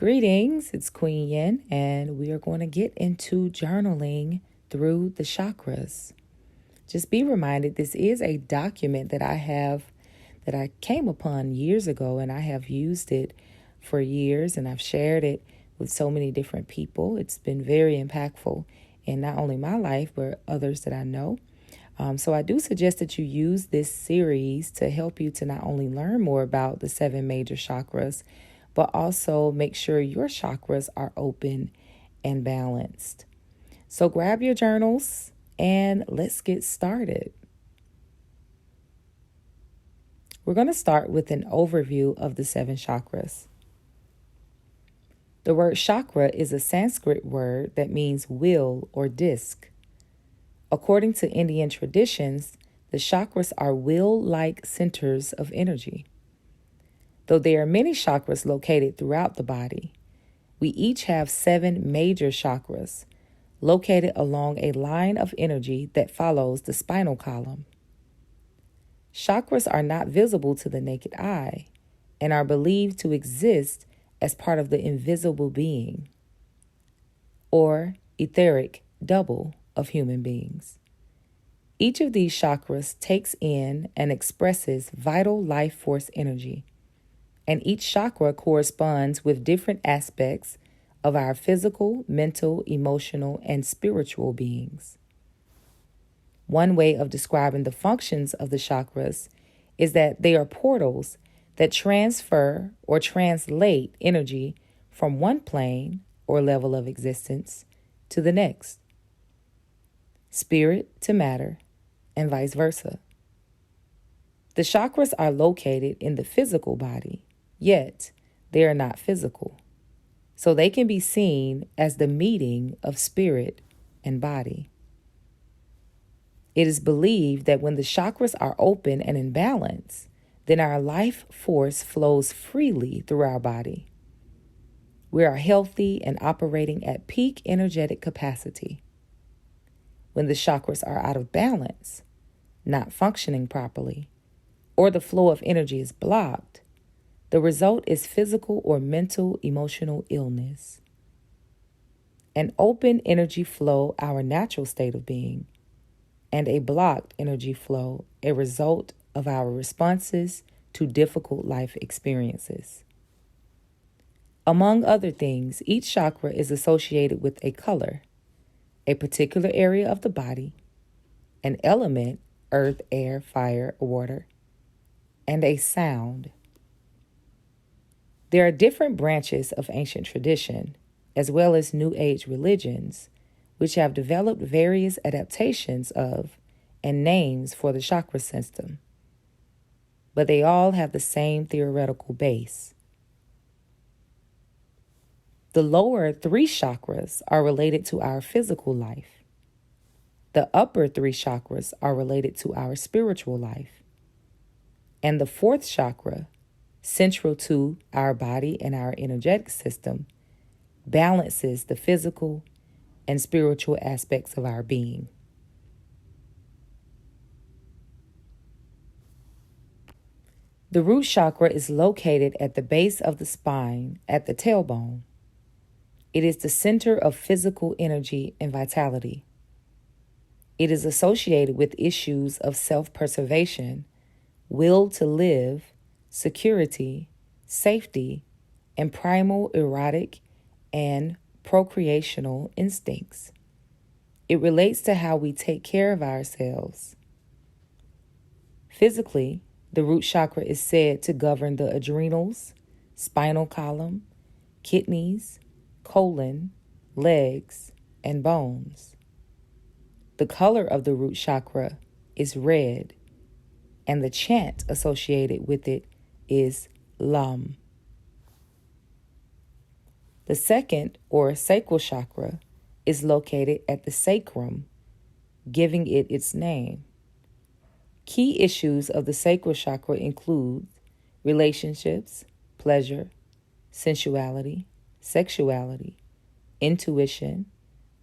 Greetings, it's Queen Yenn, and we are going to get into journaling through the chakras. Just be reminded, this is a document that I came upon years ago, and I have used it for years, and I've shared it with so many different people. It's been very impactful in not only my life, but others that I know. So I do suggest that you use this series to help you to not only learn more about the 7 major chakras, but also make sure your chakras are open and balanced. So grab your journals and let's get started. We're going to start with an overview of the 7 chakras. The word chakra is a Sanskrit word that means wheel or disc. According to Indian traditions, the chakras are wheel-like centers of energy. Though there are many chakras located throughout the body, we each have 7 major chakras located along a line of energy that follows the spinal column. Chakras are not visible to the naked eye and are believed to exist as part of the invisible being, or etheric double of human beings. Each of these chakras takes in and expresses vital life force energy, and each chakra corresponds with different aspects of our physical, mental, emotional, and spiritual beings. One way of describing the functions of the chakras is that they are portals that transfer or translate energy from one plane or level of existence to the next, spirit to matter, and vice versa. The chakras are located in the physical body, yet they are not physical, so they can be seen as the meeting of spirit and body. It is believed that when the chakras are open and in balance, then our life force flows freely through our body. We are healthy and operating at peak energetic capacity. When the chakras are out of balance, not functioning properly, or the flow of energy is blocked, the result is physical or mental emotional illness. An open energy flow, our natural state of being, and a blocked energy flow, a result of our responses to difficult life experiences. Among other things, each chakra is associated with a color, a particular area of the body, an element, earth, air, fire, water, and a sound. There are different branches of ancient tradition, as well as New Age religions, which have developed various adaptations of and names for the chakra system. But they all have the same theoretical base. The lower 3 chakras are related to our physical life. The upper 3 chakras are related to our spiritual life. And the 4th chakra, central to our body and our energetic system, balances the physical and spiritual aspects of our being. The root chakra is located at the base of the spine at the tailbone. It is the center of physical energy and vitality. It is associated with issues of self-preservation, will to live, security, safety, and primal erotic and procreational instincts. It relates to how we take care of ourselves. Physically, the root chakra is said to govern the adrenals, spinal column, kidneys, colon, legs, and bones. The color of the root chakra is red, and the chant associated with it is Lam. The second, or sacral chakra, is located at the sacrum, giving it its name. Key issues of the sacral chakra include relationships, pleasure, sensuality, sexuality, intuition,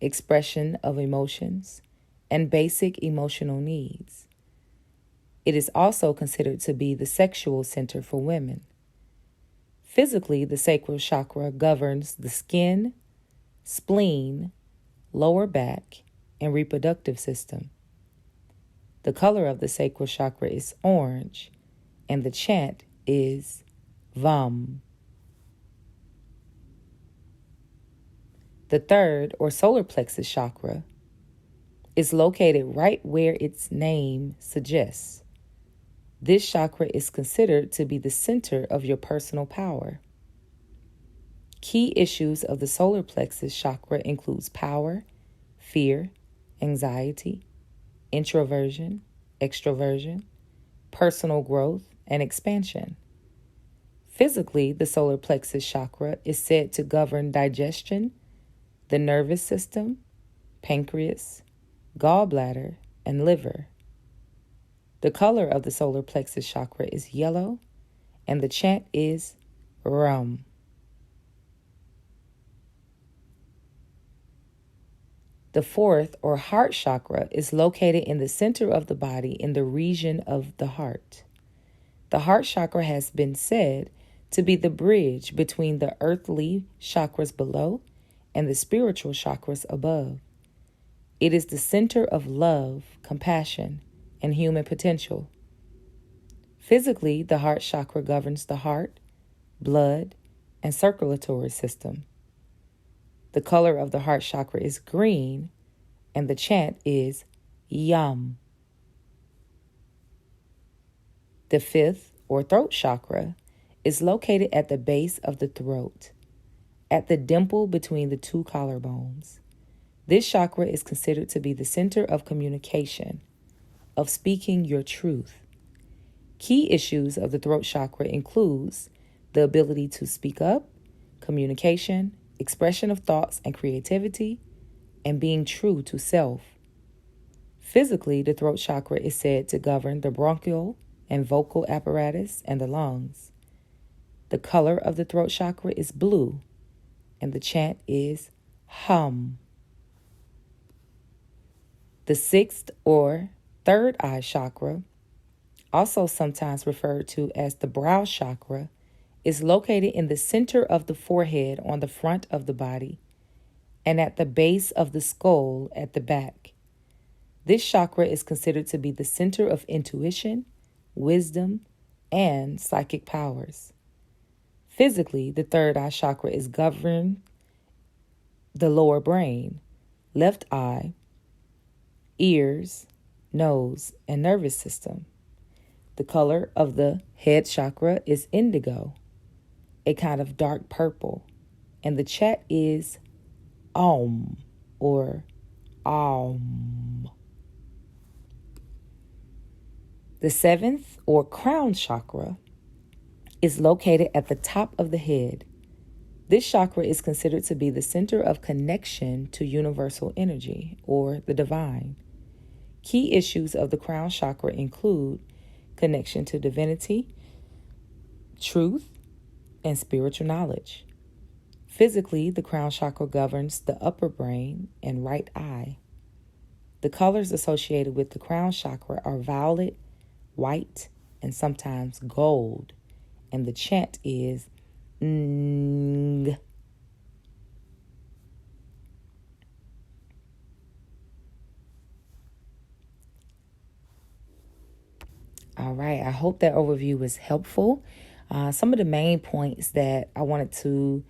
expression of emotions, and basic emotional needs. It is also considered to be the sexual center for women. Physically, the sacral chakra governs the skin, spleen, lower back, and reproductive system. The color of the sacral chakra is orange, and the chant is Vam. The third, or solar plexus chakra, is located right where its name suggests. This chakra is considered to be the center of your personal power. Key issues of the solar plexus chakra includes power, fear, anxiety, introversion, extroversion, personal growth, and expansion. Physically, the solar plexus chakra is said to govern digestion, the nervous system, pancreas, gallbladder, and liver. The color of the solar plexus chakra is yellow, and the chant is Rum. The fourth, or heart chakra, is located in the center of the body in the region of the heart. The heart chakra has been said to be the bridge between the earthly chakras below and the spiritual chakras above. It is the center of love, compassion, and human potential. Physically, the heart chakra governs the heart, blood, and circulatory system. The color of the heart chakra is green, and the chant is Yum. The fifth, or throat chakra, is located at the base of the throat, at the dimple between the two collarbones. This chakra is considered to be the center of communication, of speaking your truth. Key issues of the throat chakra includes the ability to speak up, communication, expression of thoughts and creativity, and being true to self. Physically, the throat chakra is said to govern the bronchial and vocal apparatus and the lungs. The color of the throat chakra is blue, and the chant is Hum. The sixth, or third eye chakra, also sometimes referred to as the brow chakra, is located in the center of the forehead on the front of the body and at the base of the skull at the back. This chakra is considered to be the center of intuition, wisdom, and psychic powers. Physically, the third eye chakra is governed the lower brain, left eye, ears, nose, and nervous system. The color of the head chakra is indigo, a kind of dark purple, and the chant is Om, or Om. The seventh, or crown chakra, is located at the top of the head. This chakra is considered to be the center of connection to universal energy, or the divine. Key issues of the crown chakra include connection to divinity, truth, and spiritual knowledge. Physically, the crown chakra governs the upper brain and right eye. The colors associated with the crown chakra are violet, white, and sometimes gold, and the chant is Ng. All right, I hope that overview was helpful. Some of the main points that I wanted to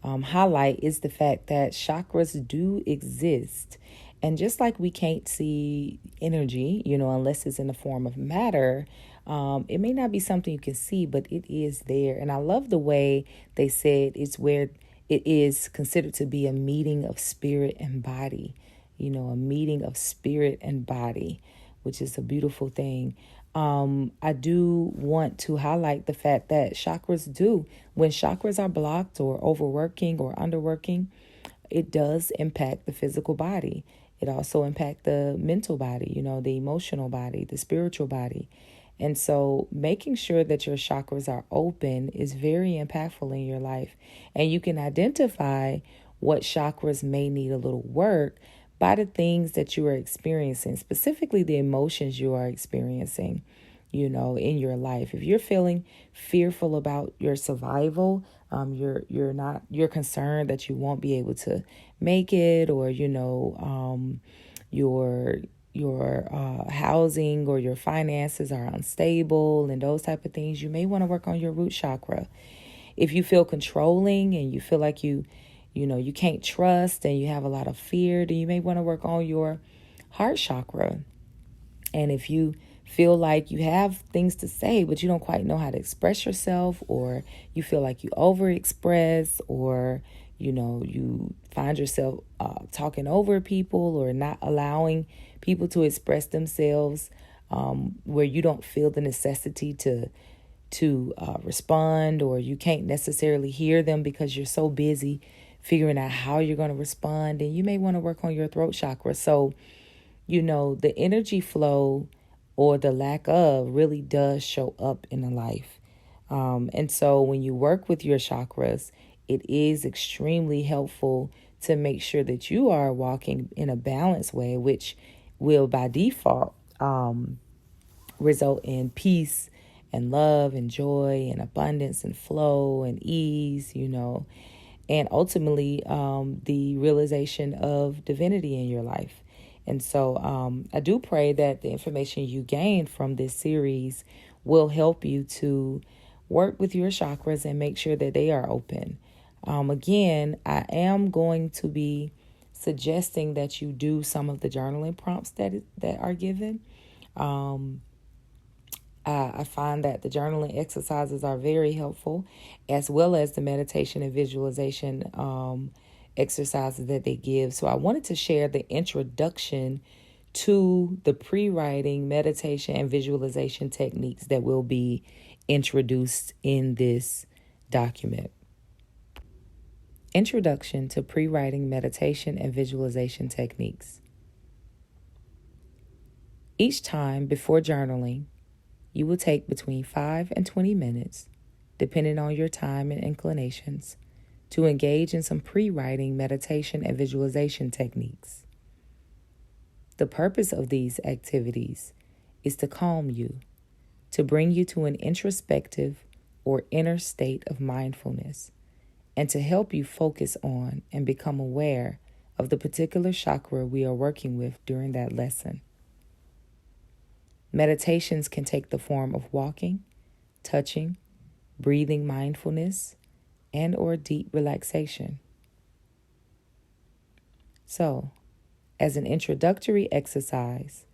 highlight is the fact that chakras do exist. And just like we can't see energy, unless it's in the form of matter, it may not be something you can see, but it is there. And I love the way they said it's where it is considered to be a meeting of spirit and body, a meeting of spirit and body, which is a beautiful thing. I do want to highlight the fact that when chakras are blocked or overworking or underworking, it does impact the physical body. It also impacts the mental body, the emotional body, the spiritual body. And so making sure that your chakras are open is very impactful in your life. And you can identify what chakras may need a little work by the things that you are experiencing, specifically the emotions you are experiencing. in your life. If you're feeling fearful about your survival, you're concerned that you won't be able to make it, or your housing or your finances are unstable and those type of things, you may want to work on your root chakra. If you feel controlling and you feel like you can't trust and you have a lot of fear, then you may want to work on your heart chakra. And if you feel like you have things to say, but you don't quite know how to express yourself, or you feel like you overexpress, or, you find yourself talking over people or not allowing people to express themselves, where you don't feel the necessity to respond, or you can't necessarily hear them because you're so busy figuring out how you're going to respond, and you may want to work on your throat chakra. So, the energy flow or the lack of really does show up in a life. And so when you work with your chakras, it is extremely helpful to make sure that you are walking in a balanced way, which will by default result in peace and love and joy and abundance and flow and ease, and ultimately the realization of divinity in your life. And so I do pray that the information you gain from this series will help you to work with your chakras and make sure that they are open. Again, I am going to be suggesting that you do some of the journaling prompts that are given. I find that the journaling exercises are very helpful, as well as the meditation and visualization exercises that they give. So I wanted to share the introduction to the pre-writing meditation and visualization techniques that will be introduced in this document. Introduction to pre-writing meditation and visualization techniques. Each time before journaling, you will take between 5 and 20 minutes, depending on your time and inclinations, to engage in some pre-writing meditation and visualization techniques. The purpose of these activities is to calm you, to bring you to an introspective or inner state of mindfulness, and to help you focus on and become aware of the particular chakra we are working with during that lesson. Meditations can take the form of walking, touching, breathing mindfulness, and or deep relaxation. So, as an introductory exercise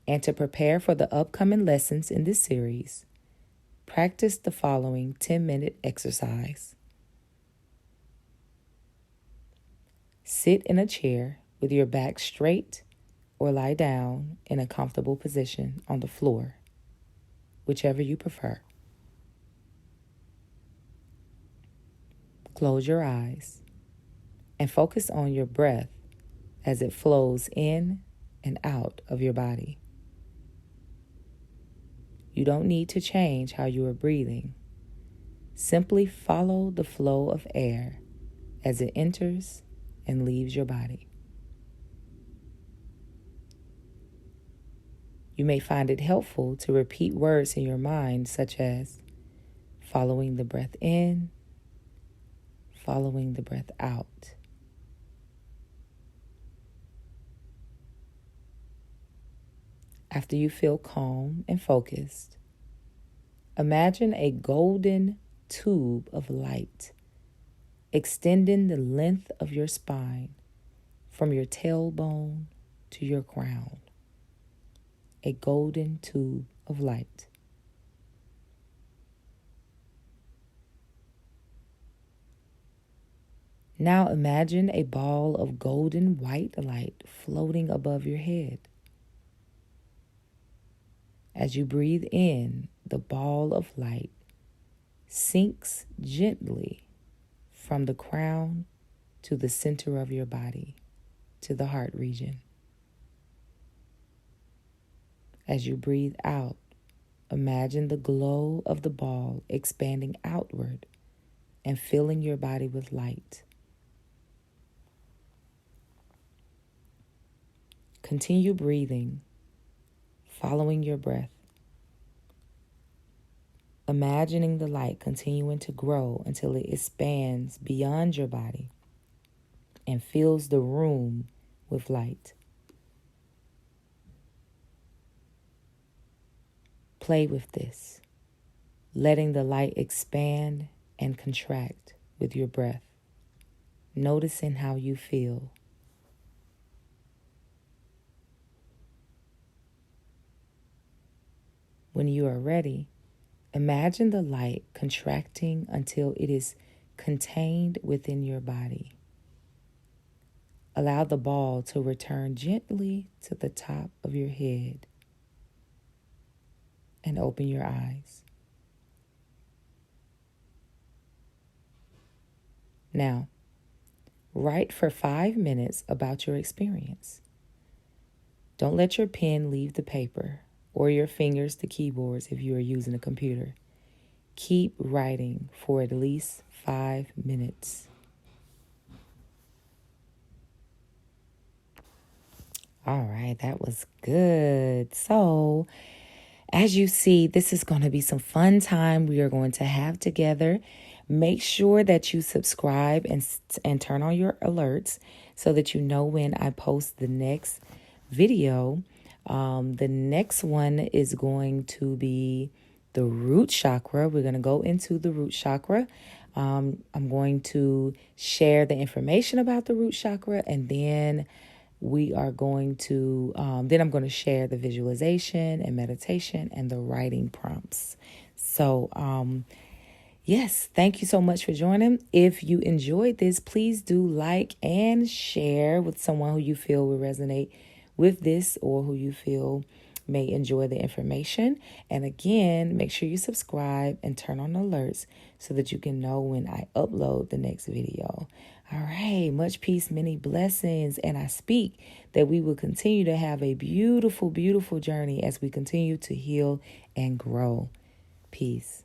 and to prepare for the upcoming lessons in this series, practice the following 10-minute exercise. Sit in a chair with your back straight or lie down in a comfortable position on the floor, whichever you prefer. Close your eyes and focus on your breath as it flows in and out of your body. You don't need to change how you are breathing. Simply follow the flow of air as it enters and leaves your body. You may find it helpful to repeat words in your mind, such as following the breath in, following the breath out. After you feel calm and focused, imagine a golden tube of light extending the length of your spine from your tailbone to your crown. A golden tube of light. Now imagine a ball of golden white light floating above your head. As you breathe in, the ball of light sinks gently from the crown to the center of your body, to the heart region. As you breathe out, imagine the glow of the ball expanding outward and filling your body with light. Continue breathing, following your breath. imagining the light continuing to grow until it expands beyond your body and fills the room with light. Play with this, letting the light expand and contract with your breath, noticing how you feel. When you are ready, imagine the light contracting until it is contained within your body. Allow the ball to return gently to the top of your head and open your eyes. Now, write for 5 minutes about your experience. Don't let your pen leave the paper or your fingers the keyboards if you are using a computer. Keep writing for at least 5 minutes. All right, that was good. So, as you see, this is going to be some fun time we are going to have together. Make sure that you subscribe and turn on your alerts so that you know when I post the next video. The next one is going to be the root chakra. We're going to go into the root chakra. I'm going to share the information about the root chakra, and then we are going to, then I'm going to share the visualization and meditation and the writing prompts. So, yes, thank you so much for joining. If you enjoyed this, please do like and share with someone who you feel will resonate with this or who you feel may enjoy the information. And again, make sure you subscribe and turn on alerts so that you can know when I upload the next video. All right, much peace, many blessings. And I speak that we will continue to have a beautiful, beautiful journey as we continue to heal and grow. Peace.